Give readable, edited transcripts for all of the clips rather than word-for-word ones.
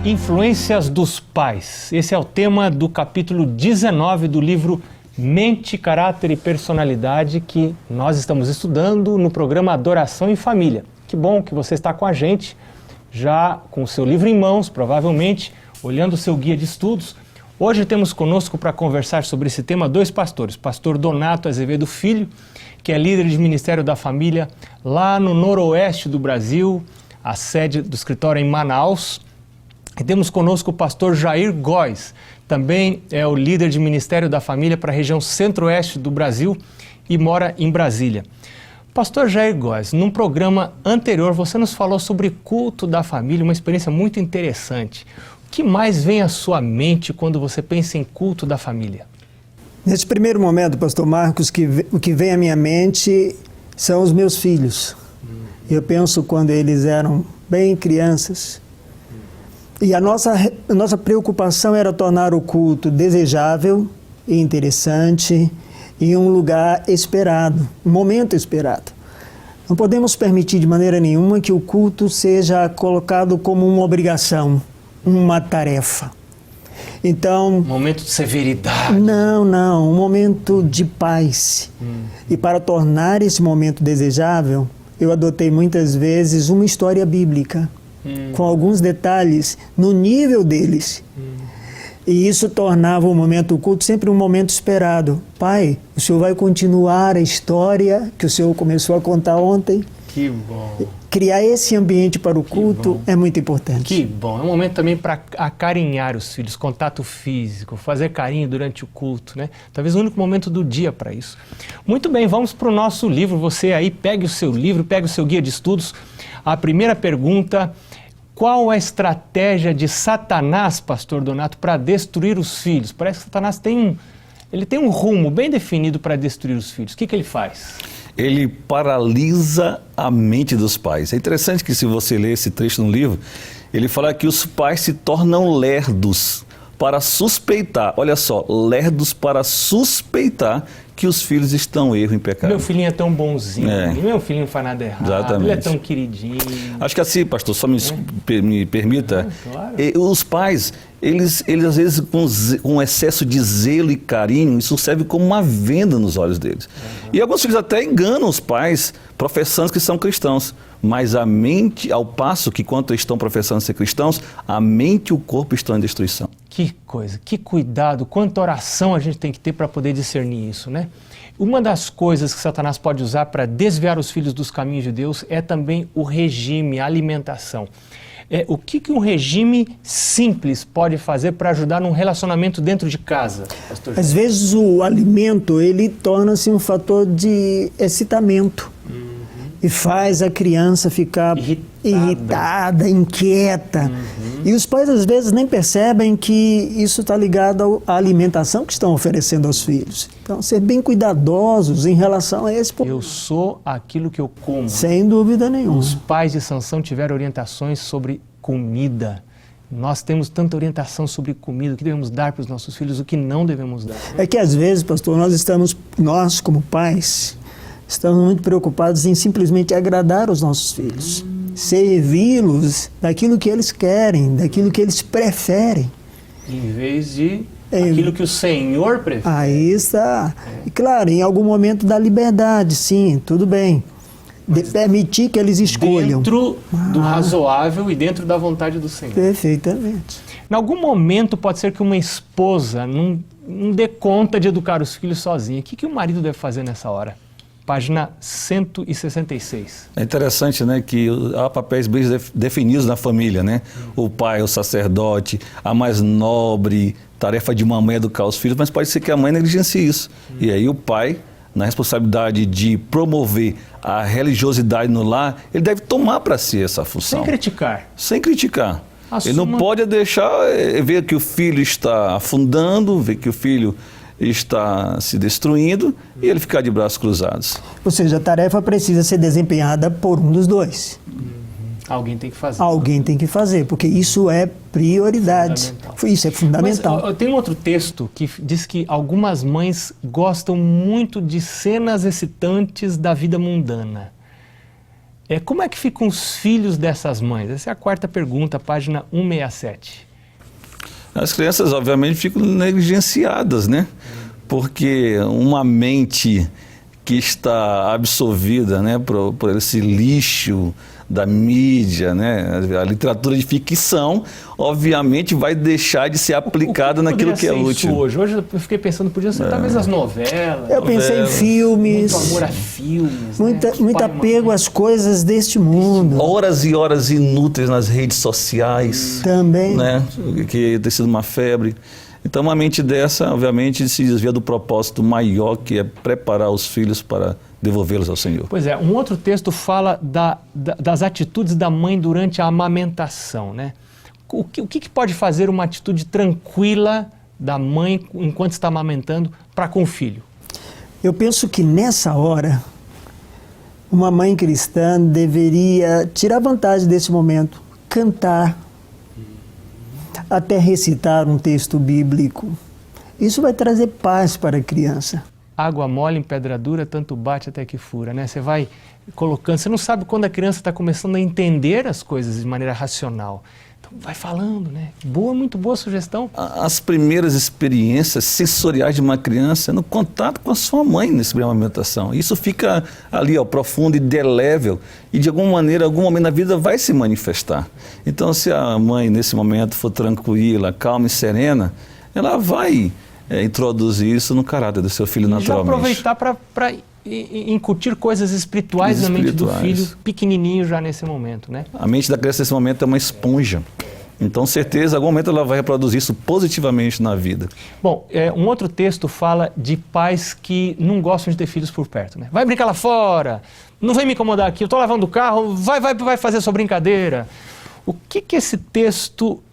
Influências dos pais. Esse é o tema do capítulo 19 do livro Mente, Caráter e Personalidade, que nós estamos estudando no programa Adoração em Família. Que bom que você está com a gente, já com o seu livro em mãos, provavelmente, olhando o seu guia de estudos. Hoje temos conosco para conversar sobre esse tema dois pastores, pastor Donato Azevedo Filho, que é líder de Ministério da Família lá no noroeste do Brasil, a sede do escritório em Manaus. E temos conosco o pastor Jair Góes, também é o líder de Ministério da Família para a região centro-oeste do Brasil e mora em Brasília. Pastor Jair Góes, num programa anterior você nos falou sobre culto da família, uma experiência muito interessante. O que mais vem à sua mente quando você pensa em culto da família? Nesse primeiro momento, pastor Marcos, o que vem à minha mente são os meus filhos. Eu penso quando eles eram bem crianças. E a nossa preocupação era tornar o culto desejável e interessante e um lugar esperado, um momento esperado. Não podemos permitir de maneira nenhuma que o culto seja colocado como uma obrigação, uma tarefa. Então, Um momento de severidade. Não, um momento de paz. E para tornar esse momento desejável, eu adotei muitas vezes uma história bíblica, com alguns detalhes no nível deles. E isso tornava o momento do culto sempre um momento esperado. Pai, o Senhor vai continuar a história que o Senhor começou a contar ontem? Que bom. Criar esse ambiente para o culto é muito importante. Que bom. É um momento também para acarinhar os filhos, contato físico, fazer carinho durante o culto, né? Talvez o único momento do dia para isso. Muito bem, vamos para o nosso livro. Você aí pegue o seu livro, pegue o seu guia de estudos. A primeira pergunta: qual a estratégia de Satanás, pastor Donato, para destruir os filhos? Parece que Satanás tem um rumo bem definido para destruir os filhos. O que ele faz? Ele paralisa a mente dos pais. É interessante que, se você ler esse trecho no livro, ele fala que os pais se tornam lerdos para suspeitar, olha só, lerdos para suspeitar que os filhos estão em erro, em pecado. Meu filhinho é tão bonzinho, meu filhinho não faz nada errado, Exatamente. Ele é tão queridinho. Acho que assim, pastor, só me permita, claro. Os pais, eles às vezes com excesso de zelo e carinho, isso serve como uma venda nos olhos deles. E alguns filhos até enganam os pais, professando que são cristãos, mas a mente, ao passo que quando estão professando ser cristãos, a mente e o corpo estão em destruição. Que coisa, que cuidado, quanta oração a gente tem que ter para poder discernir isso, né? Uma das coisas que Satanás pode usar para desviar os filhos dos caminhos de Deus é também o regime, a alimentação. O que um regime simples pode fazer para ajudar num relacionamento dentro de casa, pastor? Às vezes o alimento, ele torna-se um fator de excitamento. E faz a criança ficar irritada, inquieta. E os pais às vezes nem percebem que isso está ligado à alimentação que estão oferecendo aos filhos. Então, ser bem cuidadosos em relação a esse ponto. Eu sou aquilo que eu como. Sem dúvida nenhuma. Os pais de Sansão tiveram orientações sobre comida. Nós temos tanta orientação sobre comida, o que devemos dar para os nossos filhos, o que não devemos dar. É que às vezes, pastor, nós como pais, estamos muito preocupados em simplesmente agradar os nossos filhos, servi-los daquilo que eles querem, daquilo que eles preferem. Em vez de aquilo que o Senhor prefere. Aí está. E claro, em algum momento da liberdade, sim, tudo bem. De permitir que eles escolham. Dentro do razoável e dentro da vontade do Senhor. Perfeitamente. Em algum momento pode ser que uma esposa não dê conta de educar os filhos sozinha. O que o marido deve fazer nessa hora? Página 166. É interessante, né, que há papéis bem definidos na família, né? O pai, o sacerdote, a mais nobre tarefa de uma mãe é educar os filhos, mas pode ser que a mãe negligencie isso. E aí o pai, na responsabilidade de promover a religiosidade no lar, ele deve tomar para si essa função. Sem criticar. Sem criticar. Assuma. Ele não pode deixar ver que o filho está afundando, ver que o filho está se destruindo e ele ficar de braços cruzados. Ou seja, a tarefa precisa ser desempenhada por um dos dois. Alguém tem que fazer. Alguém tem que fazer, porque isso é prioridade. Isso é fundamental. Mas tem um outro texto que diz que algumas mães gostam muito de cenas excitantes da vida mundana. Como é que ficam os filhos dessas mães? Essa é a quarta pergunta, página 167. As crianças, obviamente, ficam negligenciadas, né? Porque uma mente que está absorvida, né, por esse lixo da mídia, né, a literatura de ficção, obviamente vai deixar de ser aplicada naquilo que é útil. Hoje eu fiquei pensando, podia ser talvez as novelas. Eu pensei em filmes. Muito amor a filmes. Muito apego às coisas deste mundo. Horas e horas inúteis nas redes sociais. Também. Né, que tem sido uma febre. Então, uma mente dessa, obviamente, se desvia do propósito maior, que é preparar os filhos para devolvê-los ao Senhor. Pois é, um outro texto fala das atitudes da mãe durante a amamentação, né? O que pode fazer uma atitude tranquila da mãe enquanto está amamentando para com o filho? Eu penso que nessa hora, uma mãe cristã deveria tirar vantagem desse momento, cantar, até recitar um texto bíblico. Isso vai trazer paz para a criança. Água mole em pedra dura, tanto bate até que fura, né? Você vai colocando, você não sabe quando a criança está começando a entender as coisas de maneira racional. Então vai falando, né? Muito boa sugestão. As primeiras experiências sensoriais de uma criança é no contato com a sua mãe nesse período de amamentação. Isso fica ali, ó, profundo e indelével, e de alguma maneira, algum momento da vida vai se manifestar. Então, se a mãe nesse momento for tranquila, calma e serena, ela vai introduzir isso no caráter do seu filho naturalmente. Já aproveitar para incutir coisas espirituais na mente do filho, pequenininho já nesse momento, né? A mente da criança nesse momento é uma esponja. Então, certeza, em algum momento ela vai reproduzir isso positivamente na vida. Bom, um outro texto fala de pais que não gostam de ter filhos por perto, né? Vai brincar lá fora, não vem me incomodar aqui, eu estou lavando o carro, vai fazer sua brincadeira. O que esse texto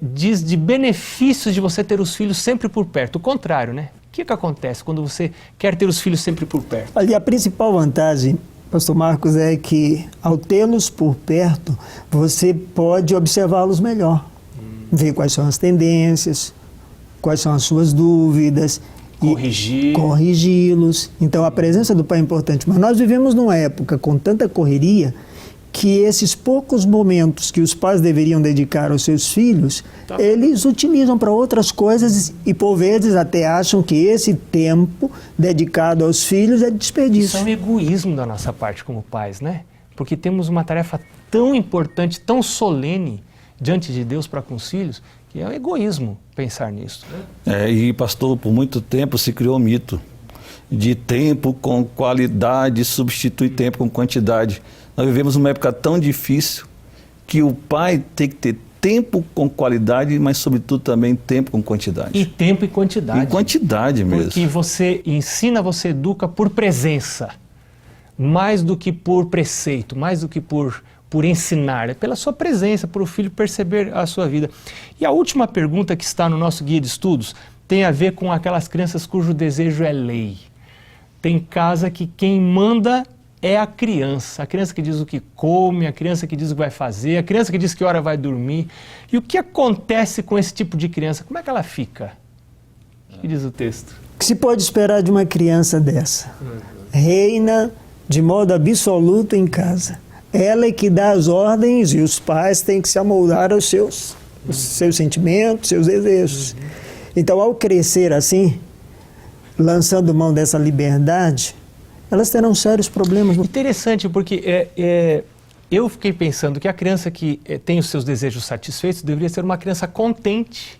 diz de benefícios de você ter os filhos sempre por perto? O contrário, né? O que acontece quando você quer ter os filhos sempre por perto? Ali a principal vantagem, pastor Marcos, é que ao tê-los por perto, você pode observá-los melhor. Ver quais são as tendências, quais são as suas dúvidas. Corrigi-los. Então a presença do pai é importante. Mas nós vivemos numa época com tanta correria que esses poucos momentos que os pais deveriam dedicar aos seus filhos, eles utilizam para outras coisas e, por vezes, até acham que esse tempo dedicado aos filhos é desperdício. Isso é um egoísmo da nossa parte como pais, né? Porque temos uma tarefa tão importante, tão solene diante de Deus para com os filhos, que é um egoísmo pensar nisso. E, pastor, por muito tempo se criou o mito de tempo com qualidade substitui tempo com quantidade. Nós vivemos uma época tão difícil que o pai tem que ter tempo com qualidade, mas sobretudo também tempo com quantidade. E tempo e quantidade. E quantidade mesmo. Porque você ensina, você educa por presença, mais do que por preceito, mais do que por ensinar. É pela sua presença, por o filho perceber a sua vida. E a última pergunta que está no nosso guia de estudos tem a ver com aquelas crianças cujo desejo é lei. Tem casa que quem manda é a criança que diz o que come, a criança que diz o que vai fazer, a criança que diz que hora vai dormir. E o que acontece com esse tipo de criança? Como é que ela fica? O que diz o texto? O que se pode esperar de uma criança dessa? Reina de modo absoluto em casa. Ela é que dá as ordens e os pais têm que se amoldar aos seus sentimentos, seus desejos. Então, ao crescer assim, lançando mão dessa liberdade, elas terão sérios problemas. Interessante, porque eu fiquei pensando que a criança que tem os seus desejos satisfeitos deveria ser uma criança contente.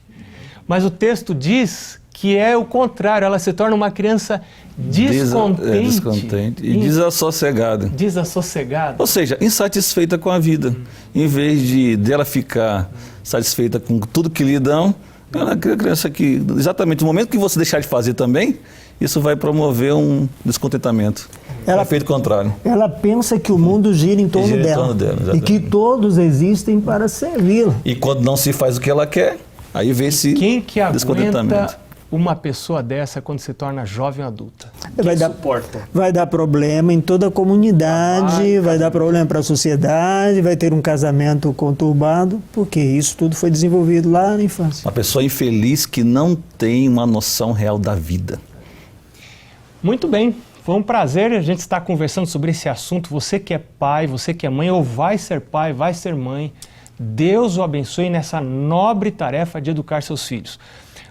Mas o texto diz que é o contrário, ela se torna uma criança descontente e desassossegada. Desassossegada. Ou seja, insatisfeita com a vida. Em vez dela ficar satisfeita com tudo que lhe dão, ela é uma criança que, exatamente no momento que você deixar de fazer também, isso vai promover um descontentamento. É o efeito contrário. Ela pensa que o mundo gira em torno dela. E que todos existem para servi-la. E quando não se faz o que ela quer, aí vem esse descontentamento. Aguenta uma pessoa dessa quando se torna jovem adulta? Vai dar problema em toda a comunidade, vai dar problema para a sociedade, vai ter um casamento conturbado, porque isso tudo foi desenvolvido lá na infância. Uma pessoa infeliz que não tem uma noção real da vida. Muito bem, Foi um prazer a gente estar conversando sobre esse assunto. Você que é pai, você que é mãe ou vai ser pai, vai ser mãe, Deus o abençoe nessa nobre tarefa de educar seus filhos.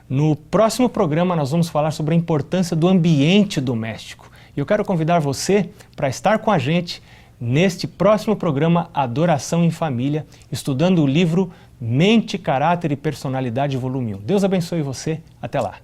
No próximo programa nós vamos falar sobre a importância do ambiente doméstico. E eu quero convidar você para estar com a gente neste próximo programa Adoração em Família, estudando o livro Mente, Caráter e Personalidade, volume 1. Deus abençoe você. Até lá.